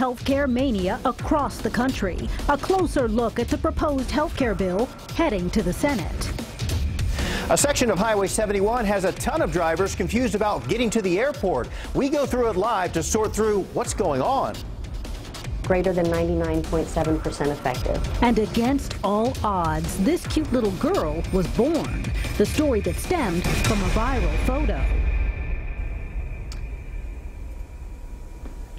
healthcare mania across the country. A closer look at the proposed healthcare bill heading to the Senate. A section of Highway 71 has a ton of drivers confused about getting to the airport. We go through it live to sort through what's going on. Greater than 99.7% effective. And against all odds, this cute little girl was born. The story that stemmed from a viral photo.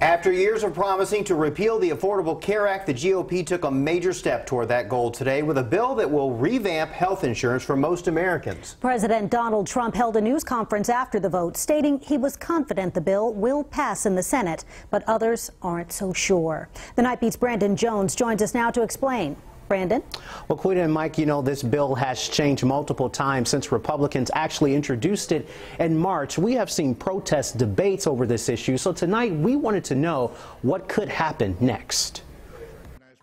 After years of promising to repeal the Affordable Care Act, the GOP took a major step toward that goal today with a bill that will revamp health insurance for most Americans. President Donald Trump held a news conference after the vote, stating he was confident the bill will pass in the Senate, but others aren't so sure. The Nightbeat's Brandon Jones joins us now to explain. Brandon? Well, Quita and Mike, you know, this bill has changed multiple times since Republicans actually introduced it in March. We have seen protest debates over this issue, so tonight we wanted to know what could happen next.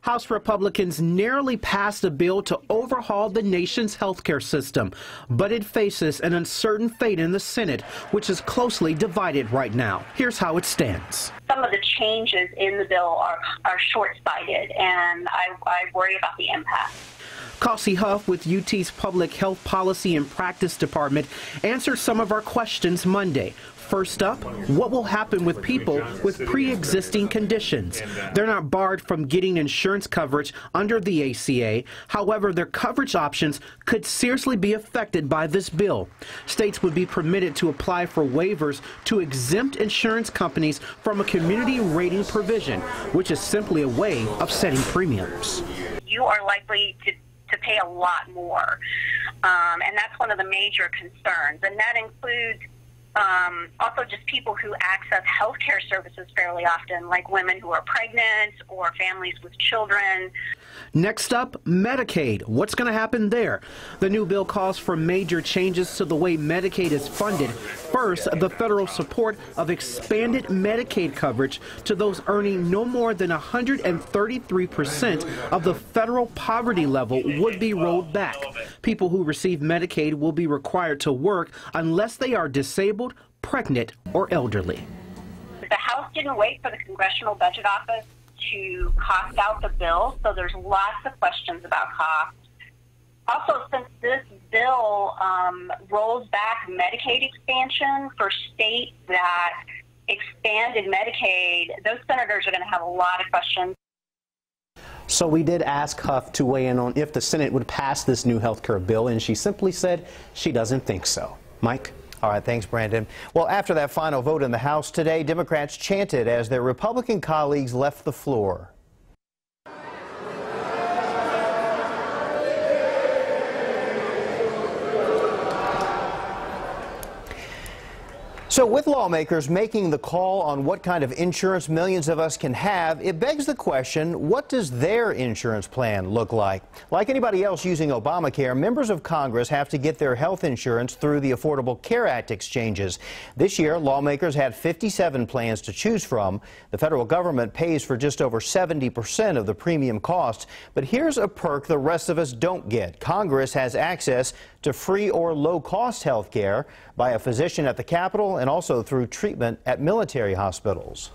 House Republicans narrowly passed a bill to overhaul the nation's healthcare system, but it faces an uncertain fate in the Senate, which is closely divided right now. Here's how it stands. Some of the changes in the bill are short-sighted, and I worry about the impact. Kelsey Huff with UT's Public Health Policy and Practice Department answered some of our questions Monday. First up, what will happen with people with pre-existing conditions? They're not barred from getting insurance coverage under the ACA. However, their coverage options could seriously be affected by this bill. States would be permitted to apply for waivers to exempt insurance companies from a community rating provision, which is simply a way of setting premiums. You are likely to pay a lot more, and that's one of the major concerns, and that includes also just people who access health care services fairly often, like women who are pregnant or families with children. Next up, Medicaid. What's going to happen there? The new bill calls for major changes to the way Medicaid is funded. First, the federal support of expanded Medicaid coverage to those earning no more than 133% of the federal poverty level would be rolled back. People who receive Medicaid will be required to work unless they are disabled, pregnant, or elderly. The House didn't wait for the Congressional Budget Office to cost out the bill, so there's lots of questions about cost. Also, since this bill rolls back Medicaid expansion for states that expanded Medicaid, those senators are going to have a lot of questions. So we did ask Huff to weigh in on if the Senate would pass this new health care bill, and she simply said she doesn't think so. Mike? All right, thanks, Brandon. Well, after that final vote in the House today, Democrats chanted as their Republican colleagues left the floor. So with lawmakers making the call on what kind of insurance millions of us can have, it begs the question, what does their insurance plan look like? Like anybody else using Obamacare, members of Congress have to get their health insurance through the Affordable Care Act exchanges. This year, lawmakers had 57 plans to choose from. The federal government pays for just over 70% of the premium costs. But here's a perk the rest of us don't get. Congress has access to free or low-cost health care by a physician at the Capitol and also through treatment at military hospitals.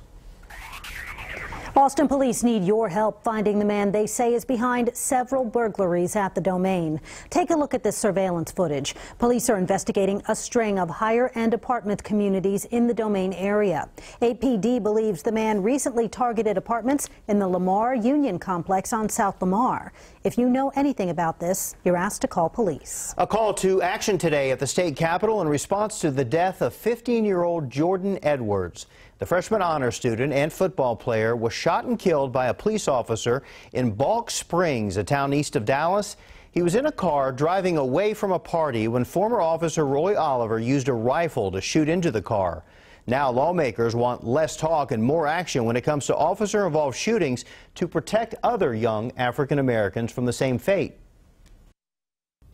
Boston police need your help finding the man they say is behind several burglaries at the Domain. Take a look at this surveillance footage. Police are investigating a string of higher-end apartment communities in the Domain area. APD believes the man recently targeted apartments in the Lamar Union Complex on South Lamar. If you know anything about this, you're asked to call police. A call to action today at the state capitol in response to the death of 15-year-old Jordan Edwards. The freshman honor student and football player was shot and killed by a police officer in Balk Springs, a town east of Dallas. He was in a car driving away from a party when former officer Roy Oliver used a rifle to shoot into the car. Now lawmakers want less talk and more action when it comes to officer-involved shootings to protect other young African Americans from the same fate.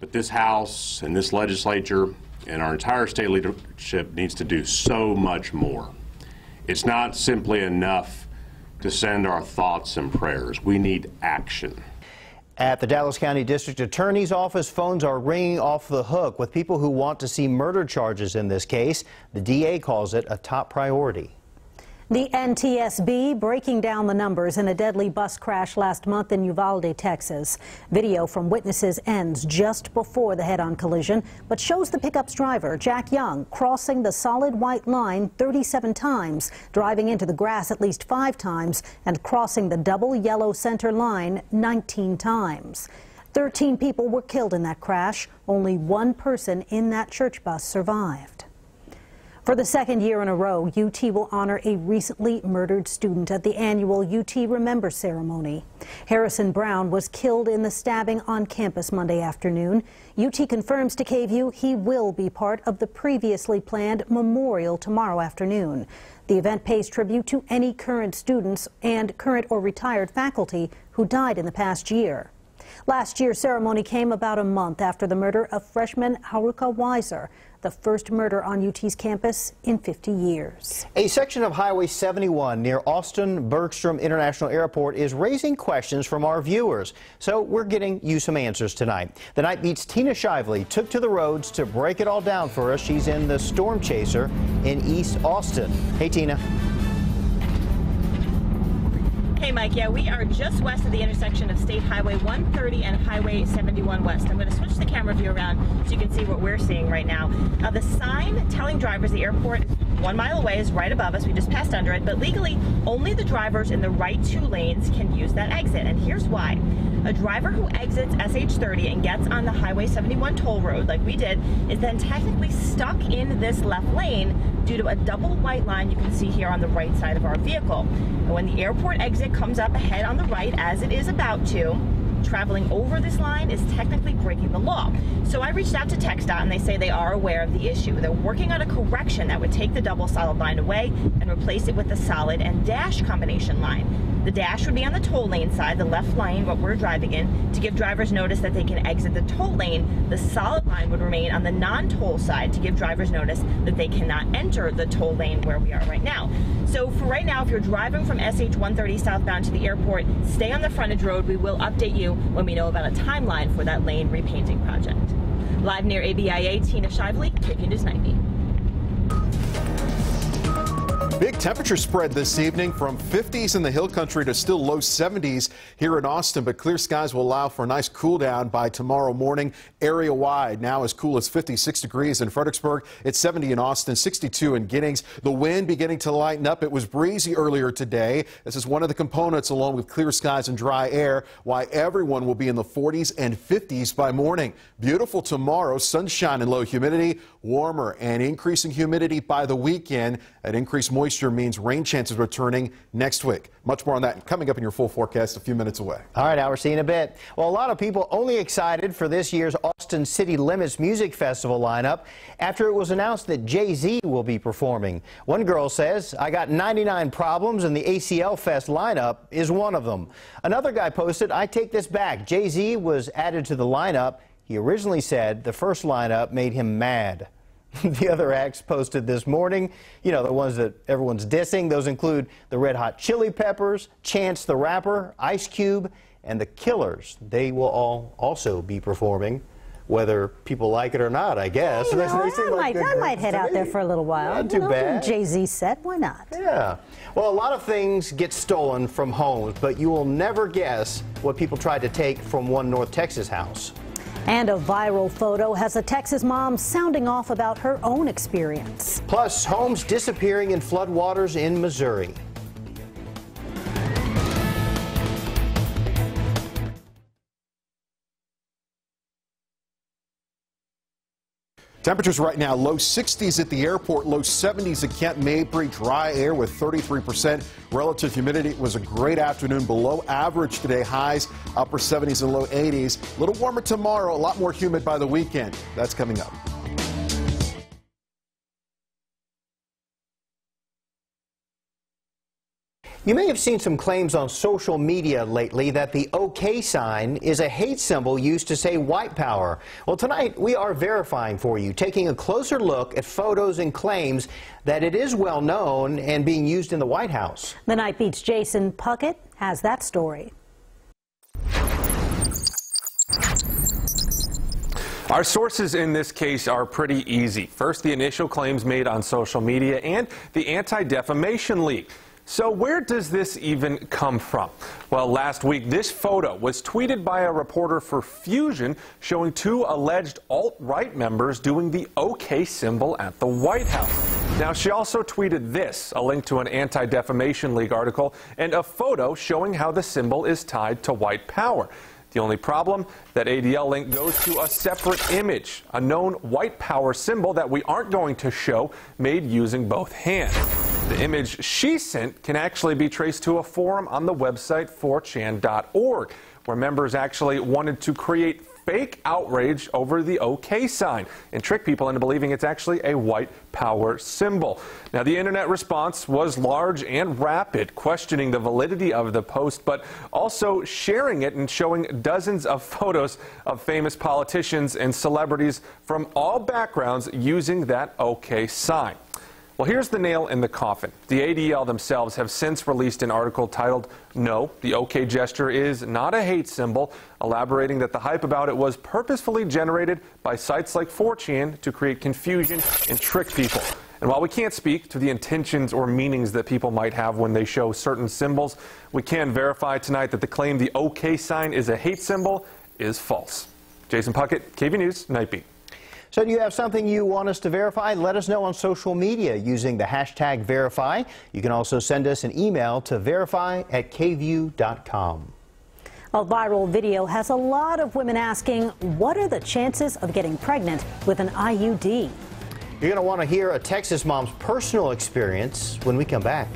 But this House and this legislature and our entire state leadership needs to do so much more. It's not simply enough to send our thoughts and prayers. We need action. At the Dallas County District Attorney's Office, phones are ringing off the hook with people who want to see murder charges in this case. The DA calls it a top priority. The NTSB breaking down the numbers in a deadly bus crash last month in Uvalde, Texas. Video from witnesses ends just before the head-on collision, but shows the pickup's driver, Jack Young, crossing the solid white line 37 times, driving into the grass at least 5 times, and crossing the double yellow center line 19 times. 13 people were killed in that crash. Only one person in that church bus survived. For the second year in a row, UT will honor a recently murdered student at the annual UT Remember ceremony. Harrison Brown was killed in the stabbing on campus Monday afternoon. UT confirms to KVUE he will be part of the previously planned memorial tomorrow afternoon. The event pays tribute to any current students and current or retired faculty who died in the past year. Last year's ceremony came about a month after the murder of freshman Haruka Weiser, the first murder on UT's campus in 50 years. A section of Highway 71 near Austin Bergstrom International Airport is raising questions from our viewers. So we're getting you some answers tonight. The Nightbeat's Tina Shively took to the roads to break it all down for us. She's in the Storm Chaser in East Austin. Hey, Tina. Hey, Mike. Yeah, we are just west of the intersection of State Highway 130 and Highway 71 West. I'm going to switch the camera view around so you can see what we're seeing right now. The sign telling drivers the airport 1 mile away is right above us. We just passed under it, but legally only the drivers in the right 2 lanes can use that exit, and here's why. A driver who exits SH30 and gets on the Highway 71 toll road like we did is then technically stuck in this left lane due to a double white line you can see here on the right side of our vehicle. And when the airport exit comes up ahead on the right, as it is about to, traveling over this line is technically breaking the law. So I reached out to TxDOT and they say they are aware of the issue. They're working on a correction that would take the double solid line away and replace it with the solid and dash combination line. The dash would be on the toll lane side, the left lane, what we're driving in, to give drivers notice that they can exit the toll lane. The solid line would remain on the non-toll side to give drivers notice that they cannot enter the toll lane where we are right now. So for right now, if you're driving from SH 130 southbound to the airport, stay on the frontage road. We will update you when we know about a timeline for that lane repainting project. Live near ABIA, Tina Shively, KVUE News Nightbeat. Big temperature spread this evening from 50s in the hill country to still low 70s here in Austin, but clear skies will allow for a nice cool down by tomorrow morning. Area wide now as cool as 56 degrees in Fredericksburg. It's 70 in Austin, 62 in Giddings. The wind beginning to lighten up. It was breezy earlier today. This is one of the components, along with clear skies and dry air, why everyone will be in the 40s and 50s by morning. Beautiful tomorrow, sunshine and low humidity, warmer and increasing humidity by the weekend. That increased moisture means rain chances returning next week. Much more on that coming up in your full forecast a few minutes away. All right, Howard, see you in a bit. Well, a lot of people only excited for this year's Austin City Limits Music Festival lineup after it was announced that Jay-Z will be performing. One girl says, I got 99 problems and the ACL Fest lineup is one of them. Another guy posted, I take this back. Jay-Z was added to the lineup. He originally said the first lineup made him mad. The other acts posted this morning, you know, the ones that everyone's dissing. Those include the Red Hot Chili Peppers, Chance the Rapper, Ice Cube, and the Killers. They will all also be performing, whether people like it or not, I guess. You know, I might head out there for a little while. Not too bad. Jay-Z set, why not? Yeah. Well, a lot of things get stolen from homes, but you will never guess what people tried to take from one North Texas house. And a viral photo has a Texas mom sounding off about her own experience. Plus, homes disappearing in floodwaters in Missouri. Temperatures right now, low 60s at the airport, low 70s at Kent Mabry, dry air with 33% relative humidity. It was a great afternoon, below average today, highs upper 70s and low 80s. A little warmer tomorrow, a lot more humid by the weekend. That's coming up. You may have seen some claims on social media lately that the OK sign is a hate symbol used to say white power. Well, tonight we are verifying for you, taking a closer look at photos and claims that it is well known and being used in the White House. The Nightbeat's Jason Puckett has that story. Our sources in this case are pretty easy. First, the initial claims made on social media and the Anti-Defamation League. So where does this even come from? Well, last week, this photo was tweeted by a reporter for Fusion showing two alleged alt-right members doing the OK symbol at the White House. Now, she also tweeted this, a link to an Anti-Defamation League article, and a photo showing how the symbol is tied to white power. The only problem, that ADL link goes to a separate image, a known white power symbol that we aren't going to show, made using both hands. The image she sent can actually be traced to a forum on the website 4chan.org, where members actually wanted to create fake outrage over the OK sign and trick people into believing it's actually a white power symbol. Now, the internet response was large and rapid, questioning the validity of the post, but also sharing it and showing dozens of photos of famous politicians and celebrities from all backgrounds using that OK sign. Well, here's the nail in the coffin. The ADL themselves have since released an article titled, "No, the OK gesture is not a hate symbol," elaborating that the hype about it was purposefully generated by sites like 4chan to create confusion and trick people. And while we can't speak to the intentions or meanings that people might have when they show certain symbols, we can verify tonight that the claim the OK sign is a hate symbol is false. Jason Puckett, KVUE News, Nightbeat. So do you have something you want us to verify? Let us know on social media using the hashtag verify. You can also send us an email to verify@kvue.com. A viral video has a lot of women asking, what are the chances of getting pregnant with an IUD? You're going to want to hear a Texas mom's personal experience when we come back.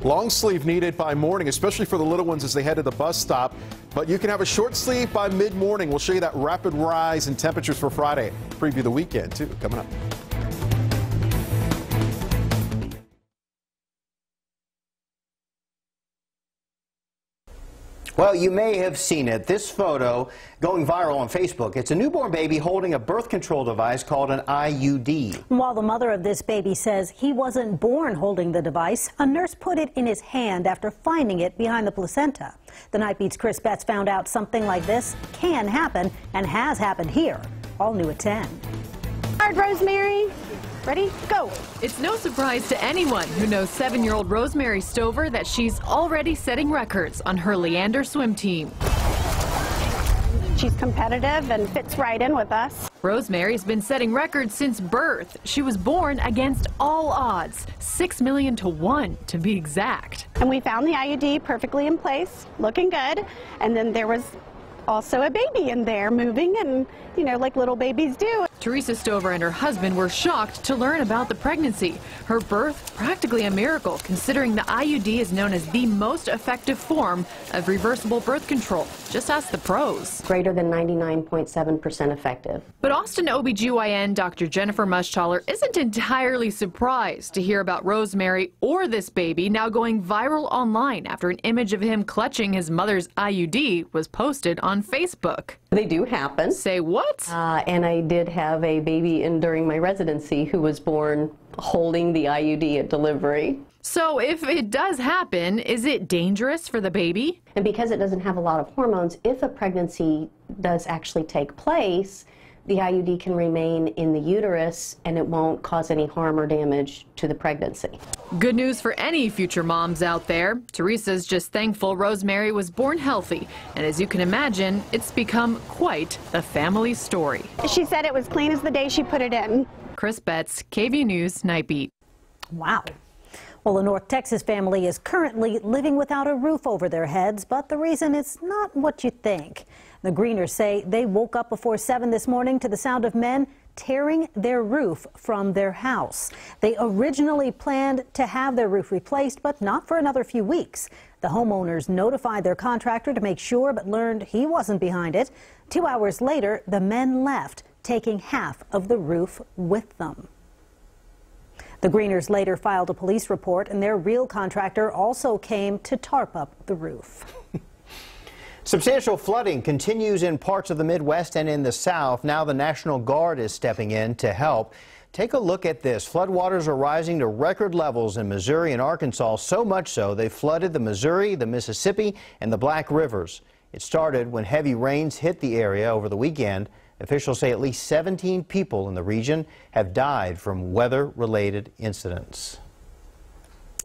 Long sleeve needed by morning, especially for the little ones as they head to the bus stop. But you can have a short sleeve by mid-morning. We'll show you that rapid rise in temperatures for Friday. Preview the weekend, too, coming up. Well, you may have seen it. This photo going viral on Facebook. It's a newborn baby holding a birth control device called an IUD. While the mother of this baby says he wasn't born holding the device, a nurse put it in his hand after finding it behind the placenta. The Nightbeat's Chris Betts found out something like this can happen and has happened here. All new at 10. All right, Rosemary. Ready? Go. It's no surprise to anyone who knows 7-year-old Rosemary Stover that she's already setting records on her Leander swim team. She's competitive and fits right in with us. Rosemary's been setting records since birth. She was born against all odds, 6 million to 1 to be exact. And we found the IUD perfectly in place, looking good. And then there was also a baby in there moving and, you know, like little babies do. Teresa Stover and her husband were shocked to learn about the pregnancy. Her birth, practically a miracle, considering the IUD is known as the most effective form of reversible birth control. Just ask the pros. Greater than 99.7% effective. But Austin OBGYN Dr. Jennifer Muschaller isn't entirely surprised to hear about Rosemary or this baby now going viral online after an image of him clutching his mother's IUD was posted on Facebook. They do happen. Say what? And I did have a baby during my residency who was born holding the IUD at delivery. So if it does happen, is it dangerous for the baby? And because it doesn't have a lot of hormones, if a pregnancy does actually take place, the IUD can remain in the uterus and it won't cause any harm or damage to the pregnancy. Good news for any future moms out there. Teresa's just thankful Rosemary was born healthy. And as you can imagine, it's become quite the family story. She said it was clean as the day she put it in. Chris Betts, KVUE News, Nightbeat. Wow. Well, a North Texas family is currently living without a roof over their heads, but the reason is not what you think. The Greeners say they woke up before 7 this morning to the sound of men tearing their roof from their house. They originally planned to have their roof replaced, but not for another few weeks. The homeowners notified their contractor to make sure, but learned he wasn't behind it. 2 hours later, the men left, taking half of the roof with them. The Greeners later filed a police report, and their real contractor also came to tarp up the roof. Substantial flooding continues in parts of the Midwest and in the South. Now the National Guard is stepping in to help. Take a look at this. Floodwaters are rising to record levels in Missouri and Arkansas, so much so they flooded the Missouri, the Mississippi, and the Black Rivers. It started when heavy rains hit the area over the weekend. Officials say at least 17 people in the region have died from weather-related incidents.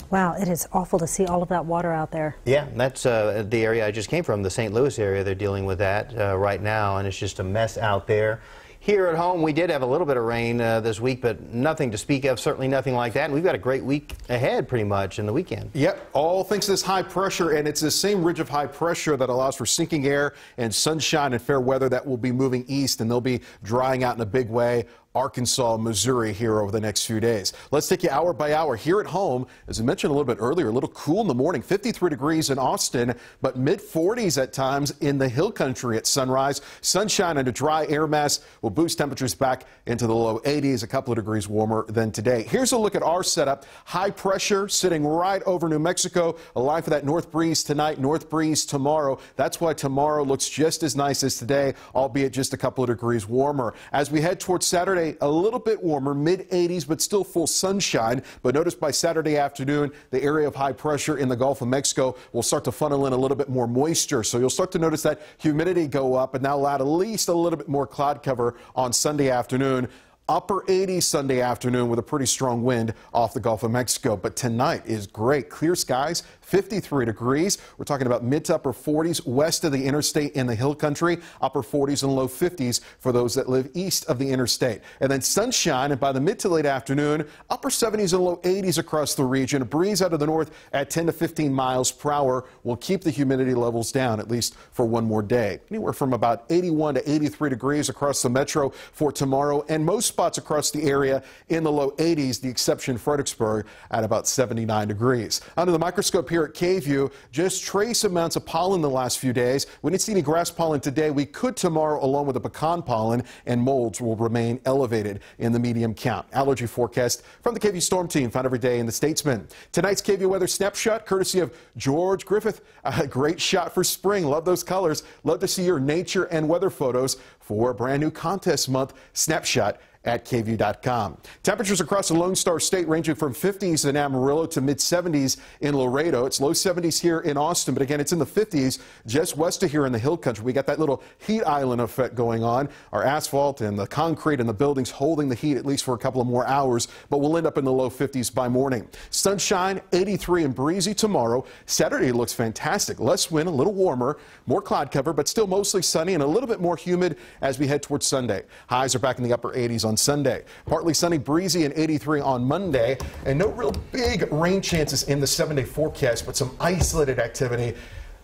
Wow, it is awful to see all of that water out there. Yeah, that's the area I just came from, the St. Louis area. They're dealing with that right now, and it's just a mess out there. Here at home, we did have a little bit of rain this week, but nothing to speak of, certainly nothing like that. And we've got a great week ahead pretty much in the weekend. Yep, all thanks to this high pressure, and it's the same ridge of high pressure that allows for sinking air and sunshine and fair weather that will be moving east, and they'll be drying out in a big way. Arkansas, Missouri here over the next few days. Let's take you hour by hour here at home. As I mentioned a little bit earlier, a little cool in the morning, 53 degrees in Austin, but mid-40s at times in the hill country at sunrise. Sunshine and a dry air mass will boost temperatures back into the low 80s, a couple of degrees warmer than today. Here's a look at our setup. High pressure sitting right over New Mexico. A line for that north breeze tonight, north breeze tomorrow. That's why tomorrow looks just as nice as today, albeit just a couple of degrees warmer. As we head towards Saturday, a little bit warmer, mid-80s, but still full sunshine. But notice by Saturday afternoon, the area of high pressure in the Gulf of Mexico will start to funnel in a little bit more moisture. So you'll start to notice that humidity go up, and that'll add at least a little bit more cloud cover on Sunday afternoon. Upper 80s Sunday afternoon with a pretty strong wind off the Gulf of Mexico. But tonight is great. Clear skies, 53 degrees. We're talking about mid to upper 40s west of the interstate in the hill country, upper 40s and low 50s for those that live east of the interstate. And then sunshine, and by the mid to late afternoon, upper 70s and low 80s across the region. A breeze out of the north at 10 to 15 miles per hour will keep the humidity levels down at least for one more day. Anywhere from about 81 to 83 degrees across the metro for tomorrow, and most spots across the area in the low 80s, the exception Fredericksburg at about 79 degrees. Under the microscope here at KVUE, just trace amounts of pollen the last few days. We didn't see any grass pollen today. We could tomorrow, along with the pecan pollen, and molds will remain elevated in the medium count. Allergy forecast from the KVUE Storm Team, found every day in the Statesman. Tonight's KVUE weather snapshot, courtesy of George Griffith. A great shot for spring. Love those colors. Love to see your nature and weather photos for a brand new contest month snapshot at KVUE.com. Temperatures across the Lone Star State ranging from 50s in Amarillo to mid-70s in Laredo. It's low 70s here in Austin, but again, it's in the 50s just west of here in the hill country. We got that little heat island effect going on. Our asphalt and the concrete and the buildings holding the heat at least for a couple of more hours, but we'll end up in the low 50s by morning. Sunshine, 83 and breezy tomorrow. Saturday looks fantastic. Less wind, a little warmer, more cloud cover, but still mostly sunny and a little bit more humid as we head towards Sunday. Highs are back in the upper 80s on Sunday. Partly sunny, breezy, and 83 on Monday. And no real big rain chances in the 7-day forecast, but some isolated activity,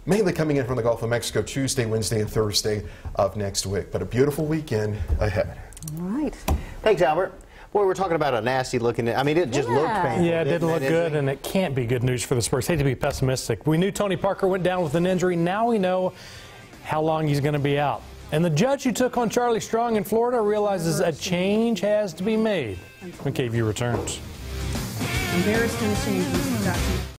mainly coming in from the Gulf of Mexico Tuesday, Wednesday, and Thursday of next week. But a beautiful weekend ahead. All right. Thanks, Albert. Boy, we're talking about a nasty looking, I mean, it just looked painful. Yeah, it didn't look good, and it can't be good news for the Spurs. Hate to be pessimistic. We knew Tony Parker went down with an injury. Now we know how long he's going to be out. And the judge who took on Charlie Strong in Florida realizes a change has to be made when KVUE returns. Embarrassed and ashamed.